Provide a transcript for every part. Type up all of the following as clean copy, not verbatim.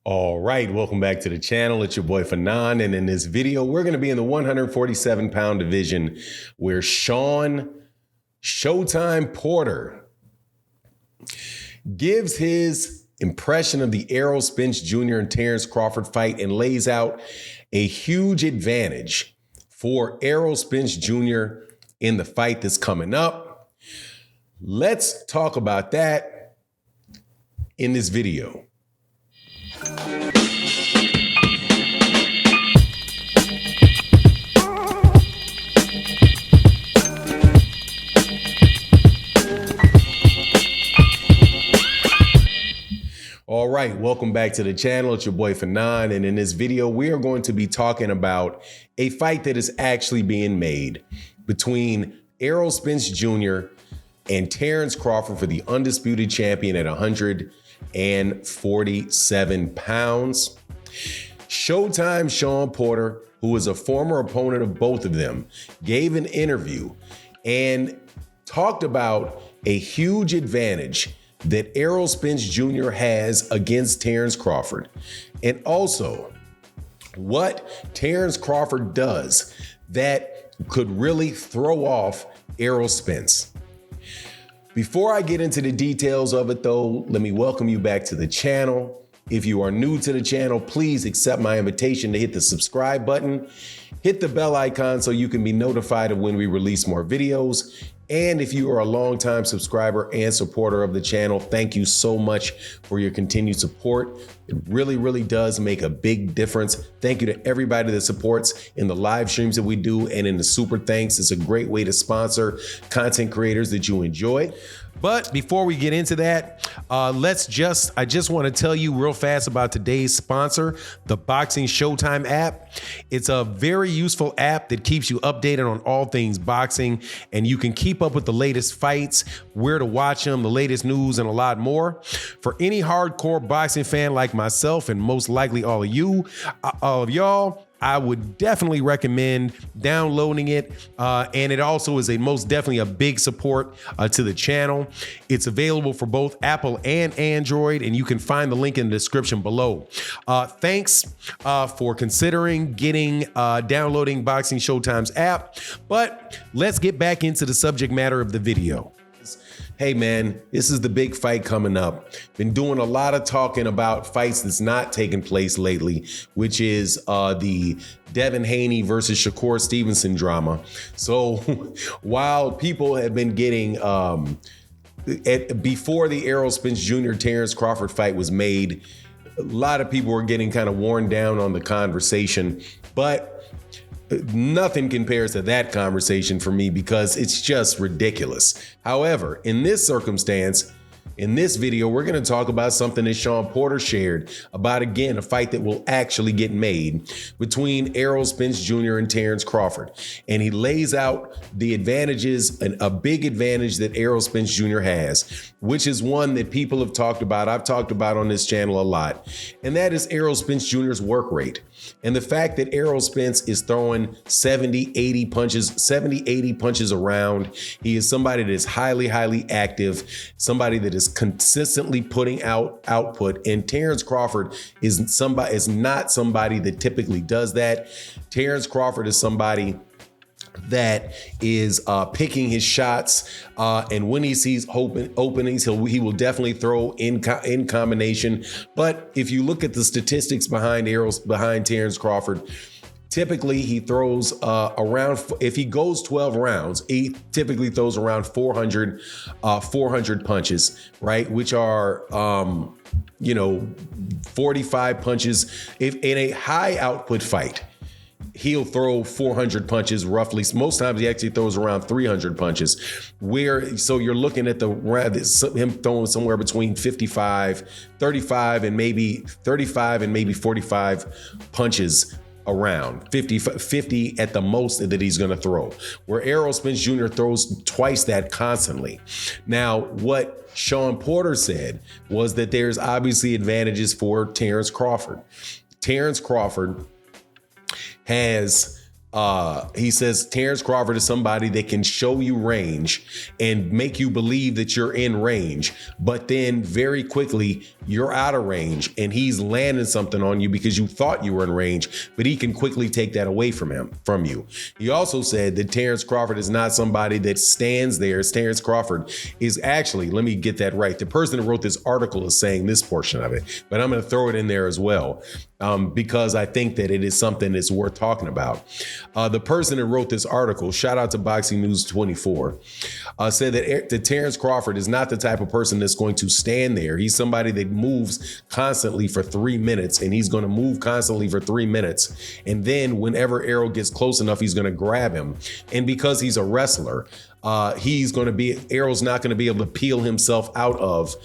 All right, welcome back to the channel. It's your boy Fanon, and in this video, we're going to be in the 147-pound division where Shawn Showtime Porter gives his impression of the Errol, Spence Jr. and Terence Crawford fight and lays out a huge advantage for Errol Spence Jr. in the fight that's coming up. Let's talk about that in this video. All right, welcome back to the channel. It's your boy Fanon, and in this video, we are going to be talking about a fight that is actually being made between Errol Spence Jr. and Terence Crawford for the undisputed champion at 147 pounds. Showtime Shawn Porter, who is a former opponent of both of them, gave an interview and talked about a huge advantage that Errol Spence Jr. has against Terence Crawford, and also what Terence Crawford does that could really throw off Errol Spence. Before I get into the details of it though, let me welcome you back to the channel. If you are new to the channel, please accept my invitation to hit the subscribe button, hit the bell icon so you can be notified of when we release more videos. And if you are a longtime subscriber and supporter of the channel, thank you so much for your continued support. It really, really does make a big difference. Thank you to everybody that supports in the live streams that we do and in the super thanks. It's a great way to sponsor content creators that you enjoy. But before we get into that, I just want to tell you real fast about today's sponsor, the Boxing Showtime app. It's a very useful app that keeps you updated on all things boxing, and you can keep up with the latest fights, where to watch them, the latest news, and a lot more. For any hardcore boxing fan like myself, and most likely all of y'all, I would definitely recommend downloading it. And it also is most definitely a big support to the channel. It's available for both Apple and Android, and you can find the link in the description below. Thanks for considering downloading Boxing Showtime's app. But let's get back into the subject matter of the video. Hey man, this is the big fight coming up. Been doing a lot of talking about fights that's not taking place lately, which is the Devin Haney versus Shakur Stevenson drama. So while people have been getting, before the Errol Spence Jr. Terence Crawford fight was made, a lot of people were getting kind of worn down on the conversation, but nothing compares to that conversation for me because it's just ridiculous. However, in this circumstance, in this video, we're going to talk about something that Shawn Porter shared about, again, a fight that will actually get made between Errol Spence Jr. and Terence Crawford. And he lays out the advantages, a big advantage that Errol Spence Jr. has, which is one that people have talked about. I've talked about on this channel a lot. And that is Errol Spence Jr.'s work rate. And the fact that Errol Spence is throwing 70, 80 punches around. He is somebody that is highly, highly active, somebody that is consistently putting out output. And Terence Crawford is not somebody that typically does that. Terence Crawford is somebody that is picking his shots, and when he sees openings, he will definitely throw in combination. But if you look at the statistics behind Terence Crawford, typically he throws around, if he goes 12 rounds, he typically throws around 400 punches, right? Which are 45 punches. If in a high output fight, he'll throw 400 punches roughly. Most times he actually throws around 300 punches, so you're looking at him throwing somewhere between 35 and maybe 45 punches around, 50 at the most that he's going to throw, where Errol Spence Jr. throws twice that constantly. Now, what Shawn Porter said was that there's obviously advantages for Terence Crawford. Terence Crawford has He says Terence Crawford is somebody that can show you range and make you believe that you're in range, but then very quickly you're out of range and he's landing something on you because you thought you were in range, but he can quickly take that away from you. He also said that Terence Crawford is not somebody that stands there. Terence Crawford is actually, let me get that right. The person that wrote this article is saying this portion of it, but I'm going to throw it in there as well. Because I think that it is something that's worth talking about. The person that wrote this article, shout out to Boxing News 24, said that Terence Crawford is not the type of person that's going to stand there. He's somebody that moves constantly for 3 minutes, and he's going to move constantly for 3 minutes. And then whenever Errol gets close enough, he's going to grab him. And because he's a wrestler, Errol's not going to be able to peel himself out of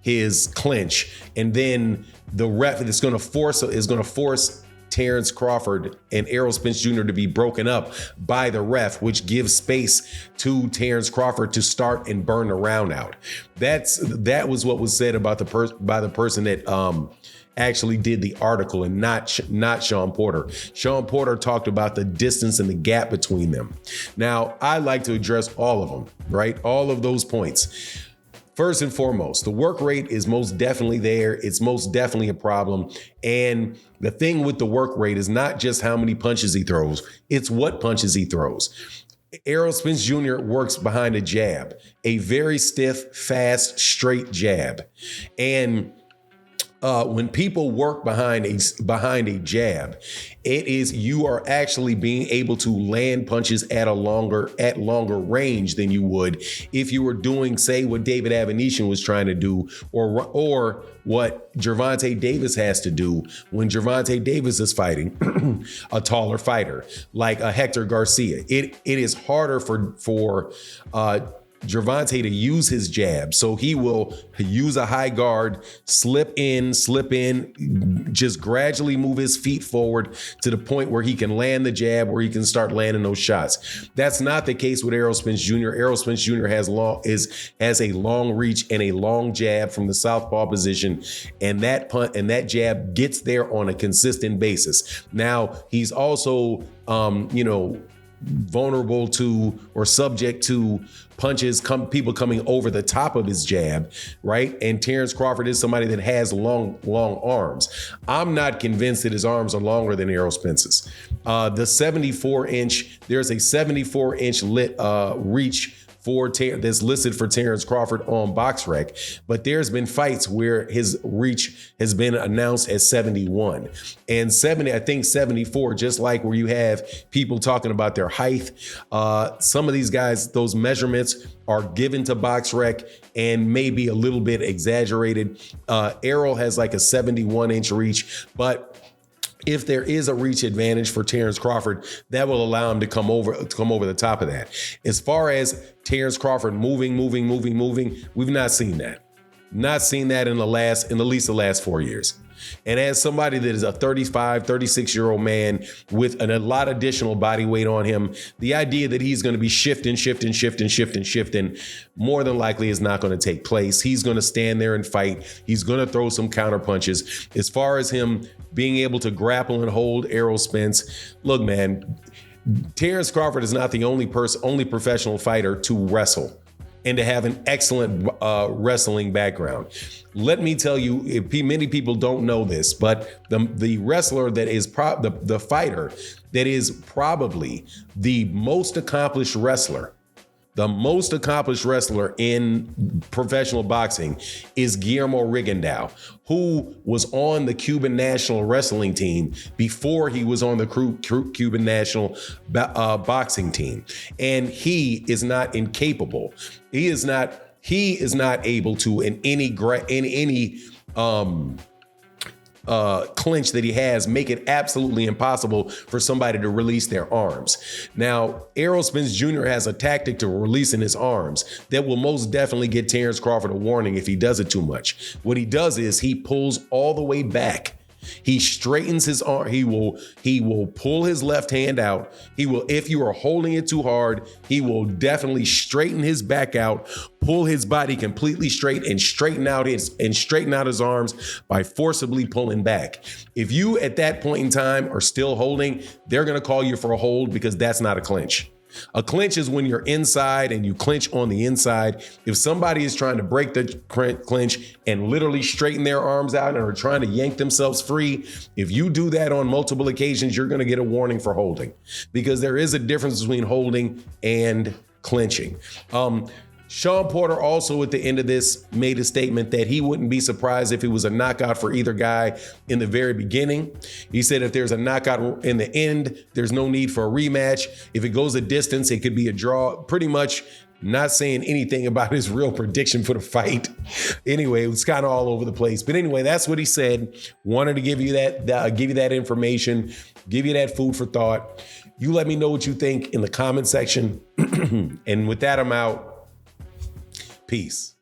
his clinch, and then the ref is going to force Terence Crawford and Errol Spence Jr. to be broken up by the ref, which gives space to Terence Crawford to start and burn the round out. That was what was said about by the person that actually did the article, and not Shawn Porter. Shawn Porter talked about the distance and the gap between them. Now, I like to address all of them, right? All of those points. First and foremost, the work rate is most definitely there. It's most definitely a problem. And the thing with the work rate is not just how many punches he throws, it's what punches he throws. Errol Spence Jr. works behind a jab, a very stiff, fast, straight jab. And when people work behind a jab, you are actually being able to land punches at longer range than you would if you were doing, say, what David Avanesyan was trying to do, or what Gervonta Davis has to do when Gervonta Davis is fighting a taller fighter like a Hector Garcia. It is harder for Gervonta to use his jab. So he will use a high guard, slip in, just gradually move his feet forward to the point where he can land the jab, where he can start landing those shots. That's not the case with Errol Spence Jr. Errol Spence Jr. has a long reach and a long jab from the southpaw position, and that jab gets there on a consistent basis. Now, he's also vulnerable to or subject to punches, people coming over the top of his jab, right? And Terence Crawford is somebody that has long arms. I'm not convinced that his arms are longer than Errol Spence's. There's a 74-inch reach that's listed for Terence Crawford on BoxRec, but there's been fights where his reach has been announced as 71 and 70. I think 74, just like where you have people talking about their height. Some of these guys, those measurements are given to BoxRec and maybe a little bit exaggerated. Errol has like a 71-inch reach, but if there is a reach advantage for Terence Crawford, that will allow him to come over the top of that. As far as Terence Crawford moving, we've not seen that. Not seen that in at least the last 4 years. And as somebody that is a 35, 36-year-old man with a lot of additional body weight on him, the idea that he's going to be shifting more than likely is not going to take place. He's going to stand there and fight. He's going to throw some counter punches. As far as him being able to grapple and hold Errol Spence, look, man, Terence Crawford is not the only professional fighter to wrestle and to have an excellent wrestling background. Let me tell you, many people don't know this, but the wrestler that is the fighter that is probably the most accomplished wrestler in professional boxing is Guillermo Rigondeaux, who was on the Cuban national wrestling team before he was on the Cuban national boxing team. And he is not incapable. He is not able to in any clinch that he has, make it absolutely impossible for somebody to release their arms. Now, Errol Spence Jr. has a tactic to releasing his arms that will most definitely get Terence Crawford a warning if he does it too much. What he does is he pulls all the way back He straightens his arm. He will pull his left hand out. He will, if you are holding it too hard, he will definitely straighten his back out, pull his body completely straight, and straighten out his arms by forcibly pulling back. If you at that point in time are still holding, they're going to call you for a hold, because that's not a clinch. A clinch is when you're inside and you clinch on the inside. If somebody is trying to break the clinch and literally straighten their arms out and are trying to yank themselves free, if you do that on multiple occasions, you're going to get a warning for holding, because there is a difference between holding and clinching. Shawn Porter also at the end of this made a statement that he wouldn't be surprised if it was a knockout for either guy in the very beginning. He said if there's a knockout in the end, there's no need for a rematch. If it goes a distance, it could be a draw. Pretty much not saying anything about his real prediction for the fight. Anyway, it was kind of all over the place. But anyway, that's what he said. Wanted to give you that information, give you that food for thought. You let me know what you think in the comment section. And with that, I'm out. Peace.